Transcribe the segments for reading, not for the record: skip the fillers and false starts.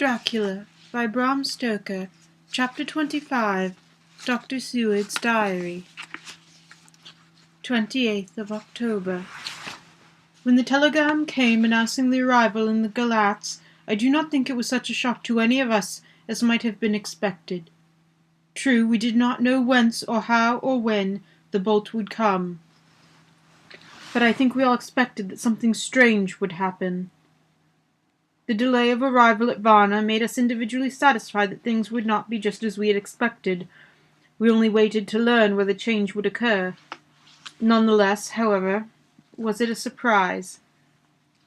Dracula by Bram Stoker. Chapter 25. Dr. Seward's Diary. 28th of October. When the telegram came announcing the arrival in the Galatz, I do not think it was such a shock to any of us as might have been expected. True, we did not know whence or how or when the bolt would come, but I think we all expected that something strange would happen. The delay of arrival at Varna made us individually satisfied that things would not be just as we had expected. We only waited to learn where the change would occur. None the less, however, was it a surprise.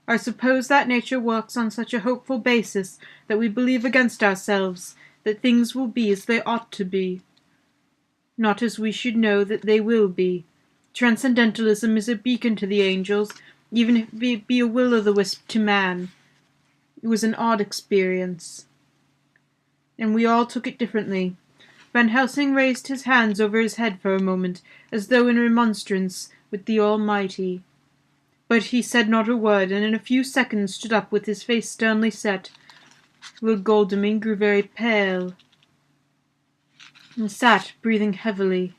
I suppose that nature works on such a hopeful basis that we believe against ourselves that things will be as they ought to be, not as we should know that they will be. Transcendentalism is a beacon to the angels, even if it be a will-o'-the-wisp to man. It was an odd experience, and we all took it differently. Van Helsing raised his hands over his head for a moment, as though in remonstrance with the Almighty. But he said not a word, and in a few seconds stood up with his face sternly set. Lord Godalming grew very pale, and sat breathing heavily.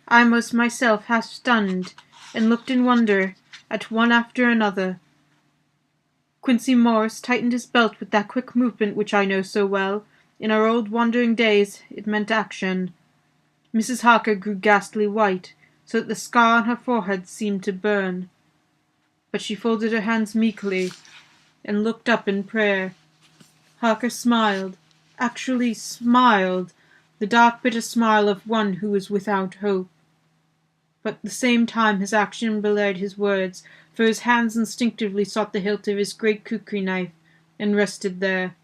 I was myself half stunned, and looked in wonder at one after another. Quincey Morris tightened his belt with that quick movement which I know so well. In our old wandering days it meant action. Mrs. Harker grew ghastly white, so that the scar on her forehead seemed to burn. But she folded her hands meekly, and looked up in prayer. Harker smiled, actually smiled, the dark bitter smile of one who is without hope. But at the same time his action belied his words, for his hands instinctively sought the hilt of his great kukri knife, and rested there.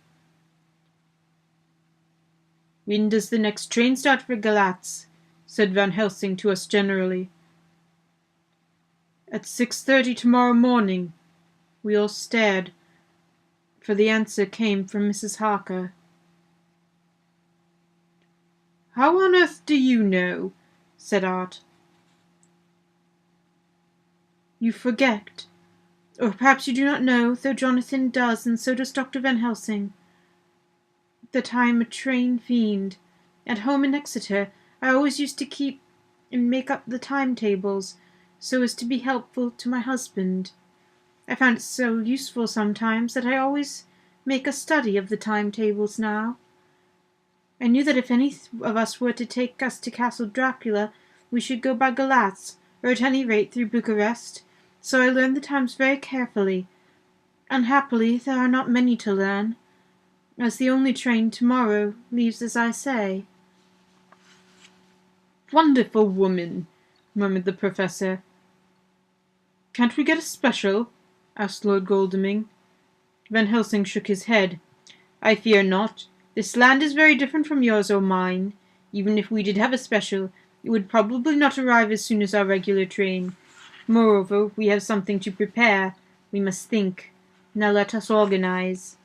"When does the next train start for Galatz?" said Van Helsing to us generally. "At 6:30 tomorrow morning." We all stared, for the answer came from Mrs. Harker. "How on earth do you know?" said Art. "You forget. Or perhaps you do not know, though Jonathan does, and so does Dr. Van Helsing, that I am a train fiend. At home in Exeter I always used to keep and make up the timetables, so as to be helpful to my husband. I found it so useful sometimes that I always make a study of the timetables now. I knew that if any of us were to take us to Castle Dracula, we should go by Galatz, or at any rate through Bucharest, so I learned the times very carefully. Unhappily, there are not many to learn, as the only train tomorrow leaves as I say." "Wonderful woman," murmured the Professor. "Can't we get a special?" asked Lord Godalming. Van Helsing shook his head. "I fear not. This land is very different from yours or mine. Even if we did have a special, it would probably not arrive as soon as our regular train. Moreover, we have something to prepare. We must think. Now let us organize.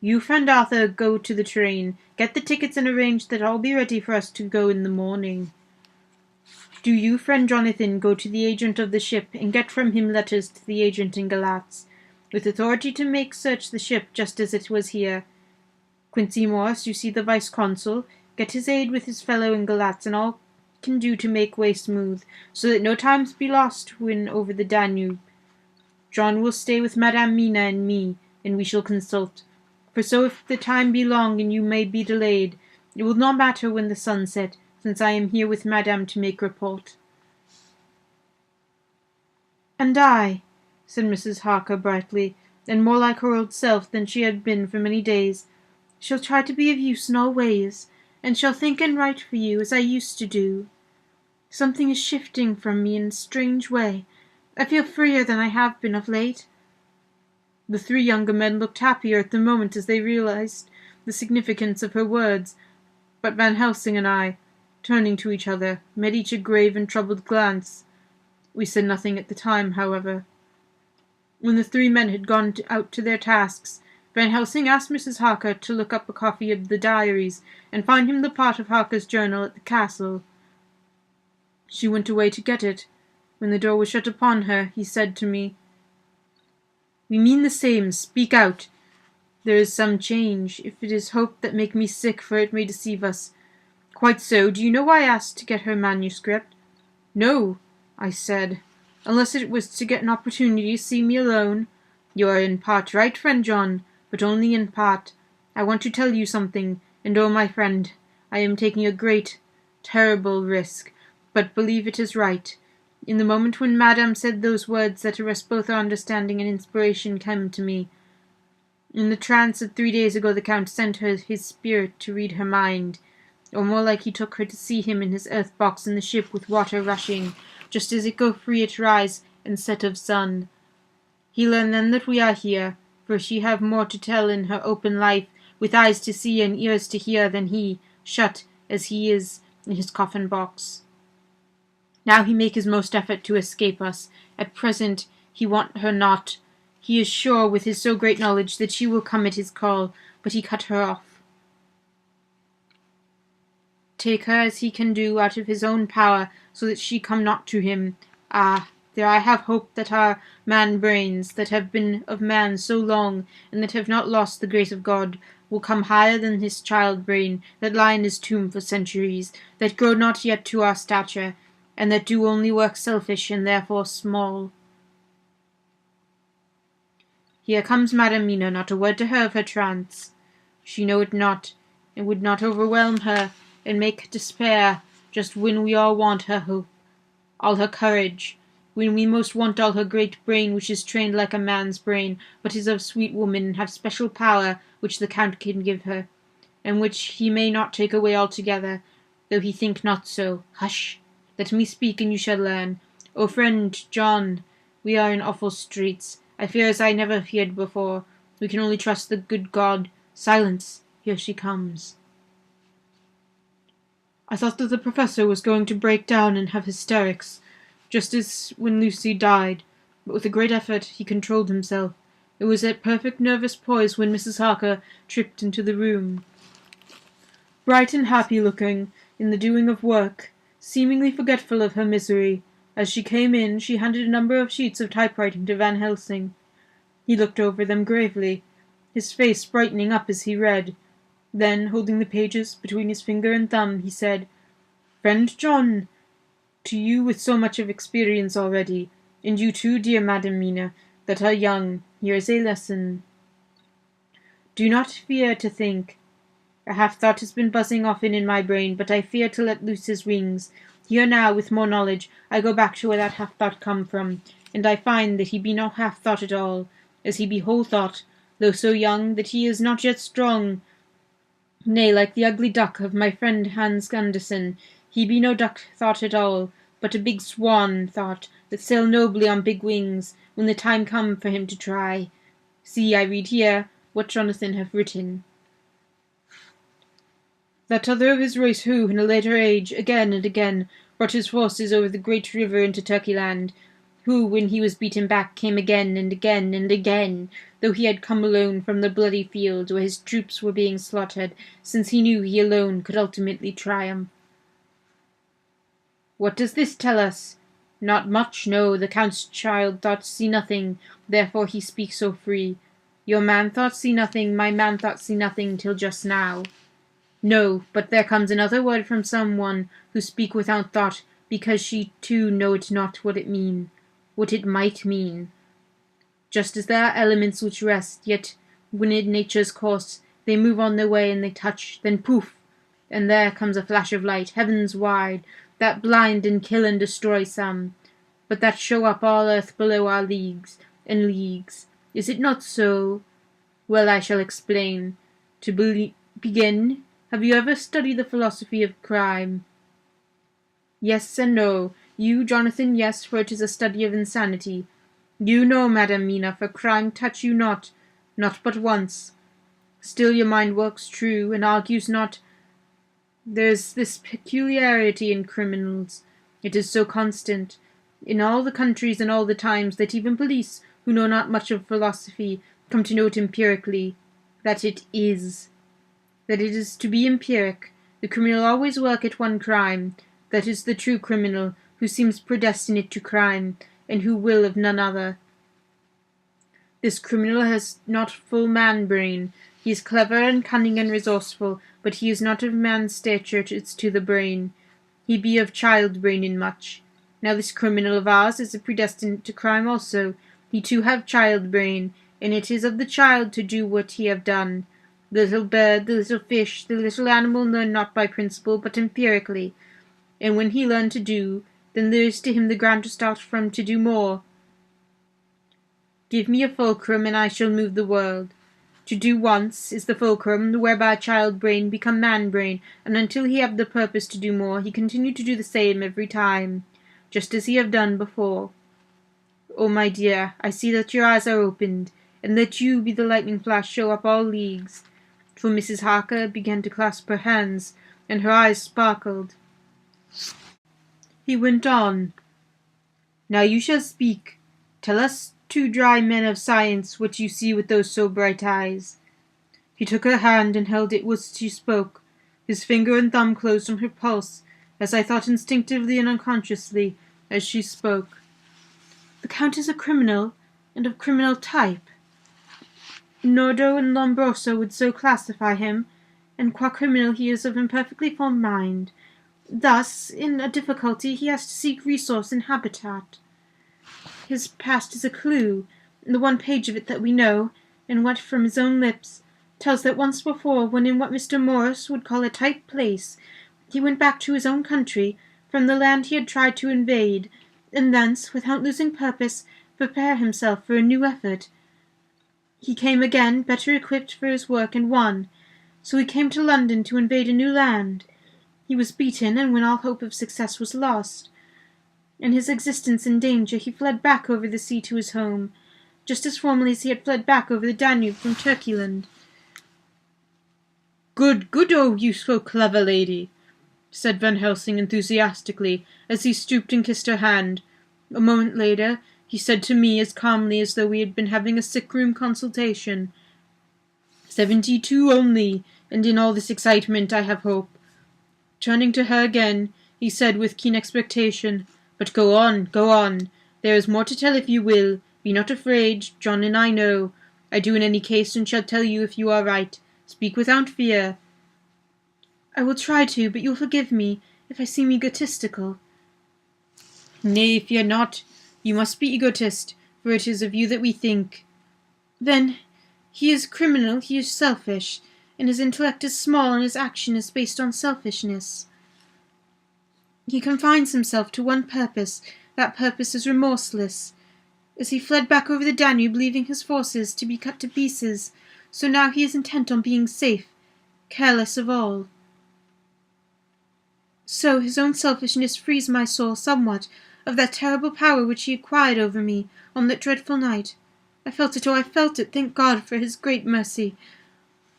You, friend Arthur, go to the train. Get the tickets and arrange that all be ready for us to go in the morning. Do you, friend Jonathan, go to the agent of the ship, and get from him letters to the agent in Galatz, with authority to make search the ship just as it was here. Quincey Morris, you see the vice-consul, get his aid with his fellow in Galatz, and all can do to make way smooth, so that no time be lost when over the Danube. John will stay with Madame Mina and me, and we shall consult. For so if the time be long and you may be delayed, it will not matter when the sun set, since I am here with Madame to make report." "And I," said Mrs. Harker brightly, and more like her old self than she had been for many days, "shall try to be of use in all ways, and shall think and write for you as I used to do. Something is shifting from me in a strange way. I feel freer than I have been of late." The three younger men looked happier at the moment as they realized the significance of her words, but Van Helsing and I, turning to each other, met each a grave and troubled glance. We said nothing at the time, however. When the three men had gone out to their tasks, Van Helsing asked Mrs. Harker to look up a copy of the diaries, and find him the part of Harker's journal at the castle. She went away to get it. When the door was shut upon her, he said to me, "We mean the same. Speak out. there is some change. If it is hope that make me sick, for it may deceive us. Quite so. Do you know why I asked to get her manuscript? No, I said, unless it was to get an opportunity to see me alone. You are in part right, friend John, but only in part. I want to tell you something, and oh, my friend, I am taking a great, terrible risk, but believe it is right. In the moment when Madame said those words that arrest both our understanding and inspiration came to me. In the trance of 3 days ago the Count sent her his spirit to read her mind, or more like he took her to see him in his earth box in the ship with water rushing, just as it go free at rise and set of sun. He learned then that we are here, for she have more to tell in her open life, with eyes to see and ears to hear than he, shut as he is in his coffin box. Now he make his most effort to escape us. At present he want her not. He is sure with his so great knowledge that she will come at his call, but he cut her off. Take her as he can do out of his own power, so that she come not to him. Ah, there I have hope that our man-brains, that have been of man so long, and that have not lost the grace of God, will come higher than his child-brain, that lie in his tomb for centuries, that grow not yet to our stature, and that do only work selfish, and therefore small. Here comes Madam Mina, not a word to her of her trance. She know it not, and would not overwhelm her, and make despair, just when we all want her hope, all her courage, when we most want all her great brain, which is trained like a man's brain, but is of sweet woman, and have special power, which the Count can give her, and which he may not take away altogether, though he think not so. Hush! Let me speak, and you shall learn. O friend John, we are in awful straits. I fear as I never feared before. We can only trust the good God. Silence! Here she comes. I thought that the Professor was going to break down and have hysterics, just as when Lucy died, but with a great effort he controlled himself. It was at perfect nervous poise when Mrs. Harker tripped into the room. Bright and happy-looking, in the doing of work, seemingly forgetful of her misery. As she came in, she handed a number of sheets of typewriting to Van Helsing. He looked over them gravely, his face brightening up as he read. Then, holding the pages between his finger and thumb, he said, "Friend John, to you with so much of experience already, and you too, dear Madam Mina, that are young, here is a lesson. Do not fear to think. A half-thought has been buzzing often in my brain, but I fear to let loose his wings. Here now, with more knowledge, I go back to where that half-thought come from, and I find that he be no half-thought at all, as he be whole-thought, though so young that he is not yet strong. Nay, like the ugly duck of my friend Hans Gunderson, he be no duck thought at all, but a big swan thought, that sail nobly on big wings, when the time come for him to try. See, I read here what Jonathan have written. That other of his race who, in a later age, again and again, brought his forces over the great river into Turkeyland, who, when he was beaten back, came again and again and again, though he had come alone from the bloody field where his troops were being slaughtered, since he knew he alone could ultimately triumph. What does this tell us? Not much, no, the Count's child thoughts see nothing, therefore he speaks so free. Your man thoughts see nothing, my man thoughts see nothing till just now. No, but there comes another word from someone who speak without thought, because she too know it not what it mean, what it might mean. Just as there are elements which rest, yet when in nature's course they move on their way and they touch, then poof, and there comes a flash of light, heavens wide, that blind and kill and destroy some, but that show up all earth below our leagues and leagues. Is it not so? Well, I shall explain. To begin, have you ever studied the philosophy of crime? Yes and no. You, Jonathan, yes, for it is a study of insanity. You know, Madam Mina, for crime touch you not but once. Still your mind works true, and argues not. There's this peculiarity in criminals. It is so constant, in all the countries and all the times, that even police, who know not much of philosophy, come to know it empirically, that it is. That it is to be empiric. The criminal always work at one crime. That is the true criminal, who seems predestinate to crime, and who will of none other. This criminal has not full man-brain. He is clever and cunning and resourceful, but he is not of man's stature to the brain. He be of child-brain in much. Now this criminal of ours is predestined to crime also. He too have child-brain, and it is of the child to do what he have done. The little bird, the little fish, the little animal learn not by principle, but empirically. And when he learn to do, then there is to him the ground to start from to do more. Give me a fulcrum, and I shall move the world. To do once is the fulcrum, whereby child-brain become man-brain, and until he have the purpose to do more, he continue to do the same every time, just as he have done before. Oh, my dear, I see that your eyes are opened, and that you be the lightning flash show up all leagues. For Mrs. Harker began to clasp her hands, and her eyes sparkled. He went on. Now you shall speak. Tell us, two dry men of science, what you see with those so bright eyes. He took her hand and held it whilst she spoke. His finger and thumb closed on her pulse, as I thought instinctively and unconsciously, as she spoke. The Count is a criminal, and of criminal type. Nordo and Lombroso would so classify him, and qua criminal he is of imperfectly formed mind. Thus, in a difficulty, he has to seek resource and habitat. His past is a clue. The one page of it that we know, and what from his own lips, tells that once before, when in what Mr. Morris would call a tight place, he went back to his own country, from the land he had tried to invade, and thence, without losing purpose, prepare himself for a new effort. He came again, better equipped for his work, and won. So he came to London to invade a new land. He was beaten, and when all hope of success was lost, and his existence in danger, he fled back over the sea to his home, just as formerly as he had fled back over the Danube from Turkeyland. Good, good, oh, you so clever lady, said Van Helsing enthusiastically, as he stooped and kissed her hand. A moment later, he said to me as calmly as though we had been having a sick-room consultation, 72 only, and in all this excitement I have hope. Turning to her again, he said with keen expectation, But go on, go on. There is more to tell if you will. Be not afraid. John and I know. I do in any case, and shall tell you if you are right. Speak without fear. I will try to, but you'll forgive me if I seem egotistical. Nay, fear not. You must be egotist, for it is of you that we think. Then, he is criminal, he is selfish, and his intellect is small, and his action is based on selfishness. He confines himself to one purpose. That purpose is remorseless. As he fled back over the Danube, leaving his forces to be cut to pieces, so now he is intent on being safe, careless of all. So his own selfishness frees my soul somewhat of that terrible power which he acquired over me on that dreadful night. I felt it, oh, I felt it, thank God for his great mercy.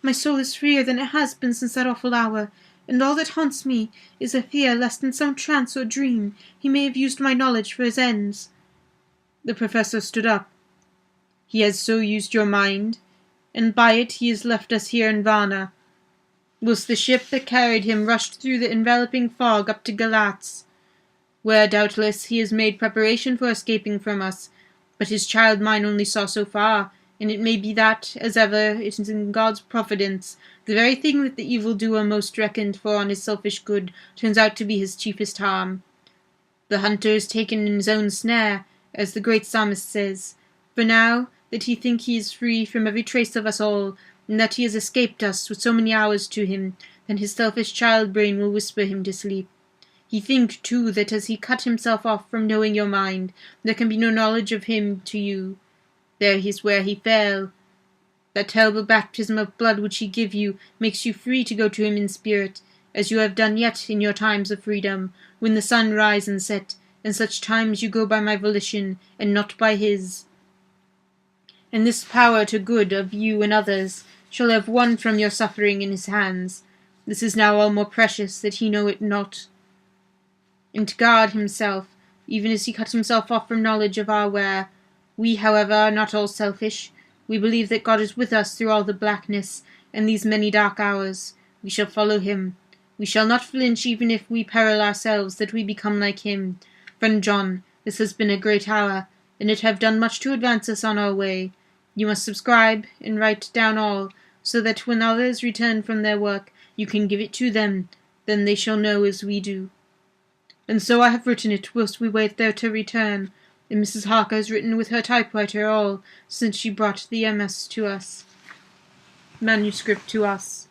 My soul is freer than it has been since that awful hour, and all that haunts me is a fear lest in some trance or dream he may have used my knowledge for his ends. The professor stood up. He has so used your mind, and by it he has left us here in Varna, whilst the ship that carried him rushed through the enveloping fog up to Galatz, where doubtless he has made preparation for escaping from us, but his child mind only saw so far, and it may be that, as ever, it is in God's providence, the very thing that the evil-doer most reckoned for on his selfish good turns out to be his chiefest harm. The hunter is taken in his own snare, as the great psalmist says, for now that he think he is free from every trace of us all, and that he has escaped us with so many hours to him, then his selfish child-brain will whisper him to sleep. He think, too, that as he cut himself off from knowing your mind, there can be no knowledge of him to you. There is where he fell. That terrible baptism of blood which he give you makes you free to go to him in spirit, as you have done yet in your times of freedom, when the sun rise and set, and such times you go by my volition, and not by his. And this power to good of you and others shall have won from your suffering in his hands. This is now all more precious that he know it not. And to guard himself, even as he cut himself off from knowledge of our where, we, however, are not all selfish. We believe that God is with us through all the blackness and these many dark hours. We shall follow him. We shall not flinch even if we peril ourselves that we become like him. Friend John, this has been a great hour, and it have done much to advance us on our way. You must subscribe and write down all, so that when others return from their work you can give it to them, then they shall know as we do. And so I have written it whilst we wait their return, and Mrs. Harker has written with her typewriter all since she brought the MS to us. Manuscript to us.